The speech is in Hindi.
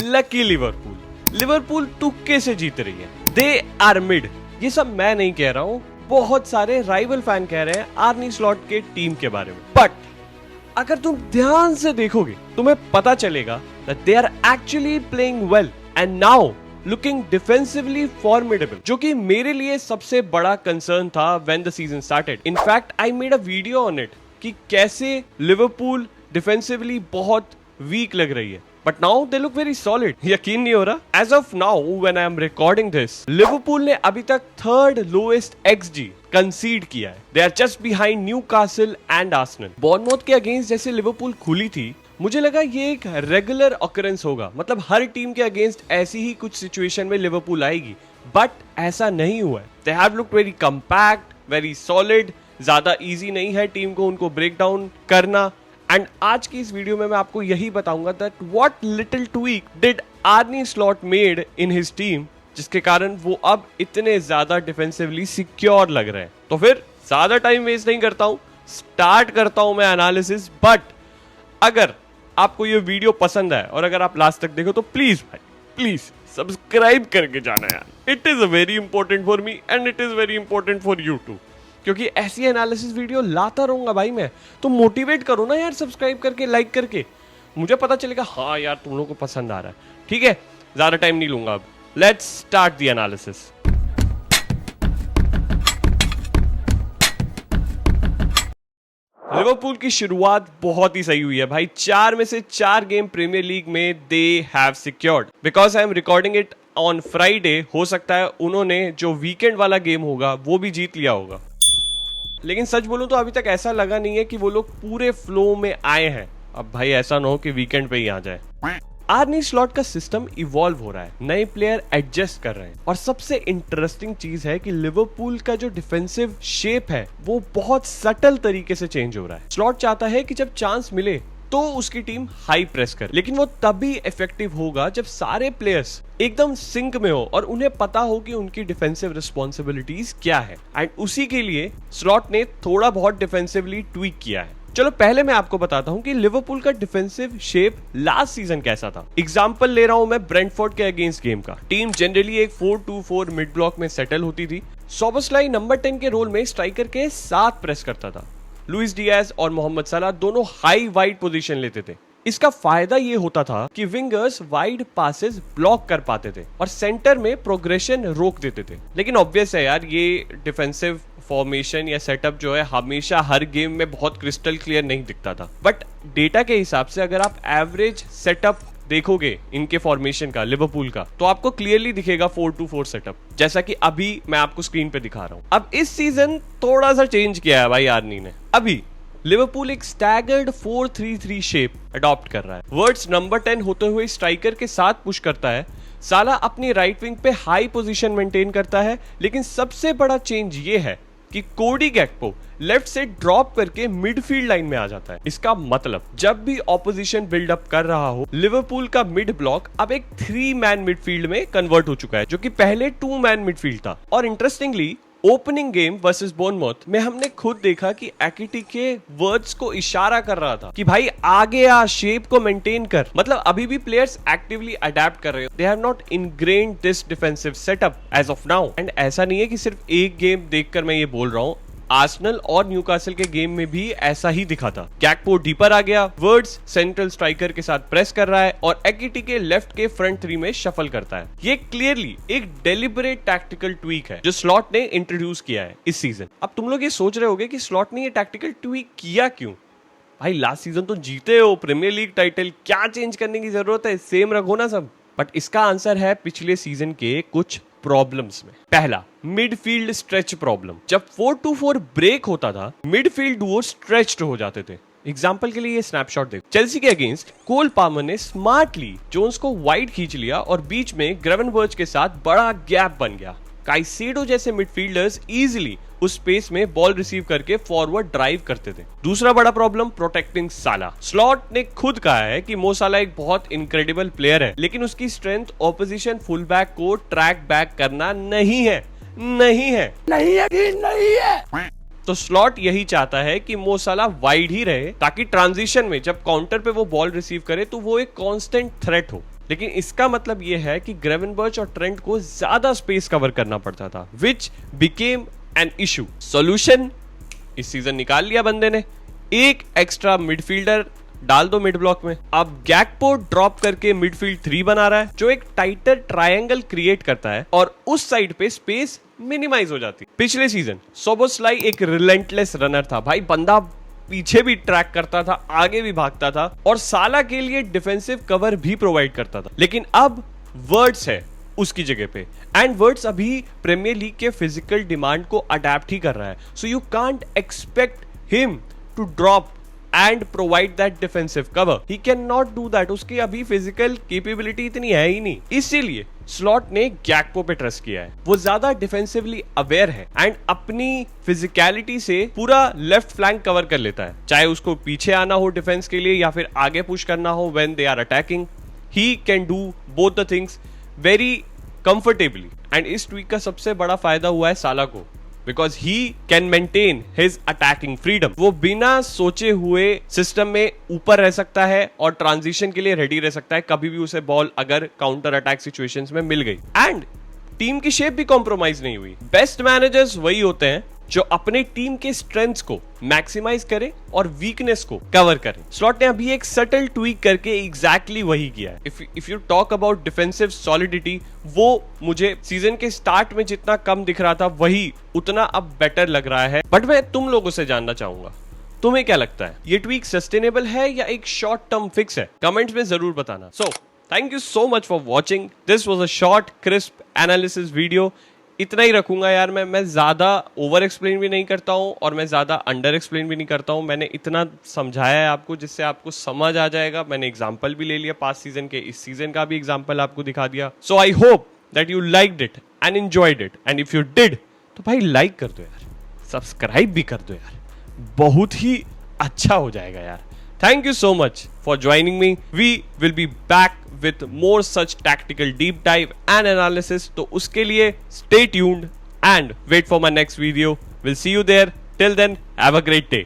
Lucky Liverpool. लिवरपूल तुक्के से जीत रही है। They are mid. ये सब मैं नहीं कह रहा हूं, बहुत सारे राइवल फैन कह रहे हैं आर्नी स्लॉट के टीम के बारे में। बट अगर तुम ध्यान से देखोगे तुम्हें पता चलेगा that they are actually playing well and now looking defensively formidable, जो कि मेरे लिए सबसे बड़ा कंसर्न था when the season started. In fact, I made a video on it कि कैसे लिवरपूल डिफेंसिवली बहुत वीक लग रही है, but now they look very solid. यकीन नहीं हो रहा। As of now when I am recording this, Liverpool ने अभी तक थर्ड लोएस्ट XG कंसीड किया है। They are just behind Newcastle and Arsenal. Bournemouth के अगेंस्ट जैसे लिवरपूल खुली थी, मुझे लगा ये एक रेगुलर ऑकरेंस होगा, मतलब हर टीम के अगेंस्ट ऐसी ही कुछ सिचुएशन में लिवरपूल आएगी, बट ऐसा नहीं हुआ है। They have looked very compact, very solid. ज्यादा इजी नहीं है टीम को उनको ब्रेक डाउन करना। एंड आज की इस वीडियो में मैं आपको यही बताऊंगा that what little tweak did Arnie slot made in his team, जिसके कारण वो अब इतने ज्यादा डिफेंसिवली सिक्योर लग रहे हैं। तो फिर ज्यादा टाइम वेस्ट नहीं करता हूं, स्टार्ट करता हूं मैं एनालिसिस। बट अगर आपको ये वीडियो पसंद है और अगर आप लास्ट तक देखो तो प्लीज भाई प्लीज सब्सक्राइब करके जाना यार। It is very important for me and it is very important for you too, क्योंकि ऐसी एनालिसिस वीडियो लाता रहूंगा भाई मैं। तो मोटिवेट करो ना यार, सब्सक्राइब करके, लाइक करके, मुझे पता चलेगा हाँ यार तुम लोगों को पसंद आ रहा है। ठीक है, ज्यादा टाइम नहीं लूंगा अब। Let's start the analysis. Liverpool की शुरुआत बहुत ही सही हुई है भाई। 4 में से 4 गेम प्रीमियर लीग में they have secured. Because I am recording it on Friday, हो सकता है उन्होंने जो वीकेंड वाला गेम होगा वो भी जीत लिया होगा। लेकिन सच बोलूं तो अभी तक ऐसा लगा नहीं है कि वो लोग पूरे फ्लो में आए हैं। अब भाई ऐसा ना हो कि वीकेंड पे ही आ जाए। आर्नी स्लॉट का सिस्टम इवॉल्व हो रहा है, नए प्लेयर एडजस्ट कर रहे हैं, और सबसे इंटरेस्टिंग चीज है कि लिवरपूल का जो डिफेंसिव शेप है वो बहुत सटल तरीके से चेंज हो रहा है। स्लॉट चाहता है कि जब चांस मिले तो उसकी टीम हाई प्रेस करे, लेकिन वो तभी इफेक्टिव होगा जब सारे प्लेयर्स एकदम सिंक में हो और उन्हें पता हो कि उनकी डिफेंसिव रिस्पॉन्सिबिलिटीज क्या है। एंड उसी के लिए स्लॉट ने थोड़ा बहुत डिफेंसिवली ट्वीक किया है। चलो पहले मैं आपको बताता हूं कि लिवरपूल का डिफेंसिव शेप लास्ट सीजन कैसा था। एग्जांपल ले रहा हूं मैं ब्रेंटफोर्ड के अगेंस्ट गेम का। टीम जनरली एक 4-2-4 मिड ब्लॉक में सेटल होती थी। सोबोस्लाई नंबर 10 के रोल में स्ट्राइकर के साथ प्रेस करता था। लुइस डियाज और मोहम्मद सलाह दोनों हाई वाइड पोजीशन लेते थे। इसका फायदा ये होता था कि विंगर्स वाइड पासेस ब्लॉक कर पाते थे और सेंटर में प्रोग्रेशन रोक देते थे। लेकिन ऑब्वियस है यार, ये डिफेंसिव फॉर्मेशन या सेटअप जो है हमेशा हर गेम में बहुत क्रिस्टल क्लियर नहीं दिखता था। बट डेटा के हिसाब से अगर आप एवरेज सेटअप देखोगे इनके फॉर्मेशन का, लिवरपूल का, तो आपको क्लियरली दिखेगा 4-2-4 सेटअप, जैसा कि अभी मैं आपको स्क्रीन पे दिखा रहा हूं। अब इस सीजन थोड़ा सा चेंज किया है भाई आर्नी ने। अभी लिवरपूल एक स्टैगर्ड 4-3-3 शेप अडॉप्ट कर रहा है। वर्ड्स नंबर 10 होते हुए स्ट्राइकर के साथ पुश करता है। साला अपनी राइट विंग पे हाई पोजीशन मेंटेन करता है, लेकिन सबसे बड़ा चेंज ये है कि कोडी गैक्पो लेफ्ट से ड्रॉप करके मिडफील्ड लाइन में आ जाता है। इसका मतलब जब भी ऑपोजिशन बिल्डअप कर रहा हो, लिवरपूल का मिड ब्लॉक अब एक 3 मैन मिडफील्ड में कन्वर्ट हो चुका है, जो कि पहले 2 मैन मिडफील्ड था। और इंटरेस्टिंगली ओपनिंग गेम वर्सेस बॉर्नमouth में हमने खुद देखा कि एकिटिके वर्ड्स को इशारा कर रहा था कि भाई आगे आ, शेप को मेंटेन कर। मतलब अभी भी प्लेयर्स एक्टिवली अडेप्ट कर रहे हैं। They have not ingrained this defensive setup as of now. And ऐसा नहीं है कि सिर्फ एक गेम देखकर मैं ये बोल रहा हूँ, आर्सेनल और न्यूकासल के गेम में भी ऐसा ही दिखा था। गैक्पो डीपर आ गया, वर्ड्स सेंट्रल स्ट्राइकर के साथ प्रेस कर रहा है और एकिटिके लेफ्ट के फ्रंट 3 में शफल करता है। ये क्लियरली एक डेलिबरेट टैक्टिकल ट्वीक है जो स्लॉट ने इंट्रोड्यूस किया है इस सीजन। अब तुम लोग ये सोच रहे होगे कि स्लॉट ने ये टैक्टिकल ट्वीक किया क्यों? भाई लास्ट सीजन तो जीते हो प्रीमियर लीग टाइटल, क्या चेंज करने की जरूरत है? सेम रखो ना सब। बट इसका आंसर है पिछले सीजन के कुछ प्रॉब्लम्स में। पहला, मिडफील्ड स्ट्रेच प्रॉब्लम। जब 4-2-4 ब्रेक होता था, मिडफील्ड डुओ स्ट्रेच्ड हो जाते थे। एग्जांपल के लिए ये स्नैपशॉट देखो। चेल्सी के अगेंस्ट कोल पामर ने स्मार्टली जोन्स को वाइड खींच लिया और बीच में ग्रेवेनबर्च के साथ बड़ा गैप बन गया। काइसेडो जैसे मिडफील्डर्स इजीली उस स्पेस में बॉल रिसीव करके फॉरवर्ड ड्राइव करते थे। दूसरा बड़ा प्रॉब्लम, प्रोटेक्टिंग साला। स्लॉट ने खुद कहा है कि मो साला एक बहुत इनक्रेडिबल प्लेयर है, लेकिन उसकी स्ट्रेंथ ऑपोजिशन फुलबैक को ट्रैक बैक करना नहीं है। तो स्लॉट यही चाहता है कि मो साला वाइड ही रहे, ताकि ट्रांजिशन में जब काउंटर पे वो बॉल रिसीव करे तो वो एक कांस्टेंट थ्रेट हो। लेकिन इसका मतलब यह है कि ग्रेवेनबर्च और ट्रेंट को ज्यादा स्पेस कवर करना पड़ता था, which became an issue. Solution इस सीजन निकाल लिया बंदे ने, एक एक्स्ट्रा मिडफील्डर डाल दो मिड ब्लॉक में। अब गैकपो ड्रॉप करके मिडफील्ड 3 बना रहा है, जो एक टाइटर ट्रायंगल क्रिएट करता है और उस साइड पे स्पेस मिनिमाइज हो जाती। पिछले सीजन सोबोस्लाई एक रिलेंटलेस रनर था भाई, बंदा पीछे भी ट्रैक करता था, आगे भी भागता था और साला के लिए डिफेंसिव कवर भी प्रोवाइड करता था। लेकिन अब वर्ड्स है उसकी जगह पे, एंड वर्ड्स अभी प्रीमियर लीग के फिजिकल डिमांड को अडेप्ट ही कर रहा है। So you can't expect him to drop and provide that defensive cover, he can not do that. उसकी अभी फिजिकल कैपेबिलिटी इतनी है ही नहीं, इसीलिए स्लॉट ने गैकपो पे ट्रस्ट किया है। वो ज्यादा डिफेंसिवली अवेयर है एंड अपनी फिजिकलिटी से पूरा लेफ्ट फ्लैंक कवर कर लेता है, चाहे उसको पीछे आना हो डिफेंस के लिए या फिर आगे पुश करना हो when they are attacking. He can do both the things very comfortably, and इस ट्वीक का सबसे बड़ा फायदा हुआ है साला को, because he can maintain his attacking freedom. वो बिना सोचे हुए सिस्टम में ऊपर रह सकता है और ट्रांजिशन के लिए रेडी रह सकता है कभी भी उसे बॉल अगर काउंटर अटैक सिचुएशंस में मिल गई। एंड टीम की शेप भी कॉम्प्रोमाइज नहीं हुई। बेस्ट मैनेजर्स वही होते हैं जो अपने टीम के स्ट्रेंथ्स को मैक्सिमाइज करें और वीकनेस को कवर करें। स्लॉट ने अभी एक सटल ट्वीक करके एग्जैक्टली वही किया है। If you talk about defensive solidity, वो मुझे सीजन के स्टार्ट में जितना कम दिख रहा था वही उतना अब बेटर लग रहा है। बट मैं तुम लोगों से जानना चाहूंगा, तुम्हें क्या लगता है, ये ट्वीक सस्टेनेबल है या एक शॉर्ट टर्म फिक्स है? कमेंट्स में जरूर बताना। So thank you so much for watching, this was a short crisp analysis video. इतना ही रखूंगा यार, मैं ज्यादा ओवर एक्सप्लेन भी नहीं करता हूं और मैं ज्यादा अंडर एक्सप्लेन भी नहीं करता हूं। मैंने इतना समझाया है आपको जिससे आपको समझ आ जाएगा। मैंने एग्जांपल भी ले लिया पास्ट सीजन के, इस सीजन का भी एग्जांपल आपको दिखा दिया। So I hope that you liked it and enjoyed it, and if you did तो भाई लाइक कर दो यार, सब्सक्राइब भी कर दो यार, बहुत ही अच्छा हो जाएगा यार। Thank you so much for joining me. We will be back with more such tactical deep dive and analysis. तो उसके लिए stay tuned and wait for my next video. We'll see you there. Till then, have a great day.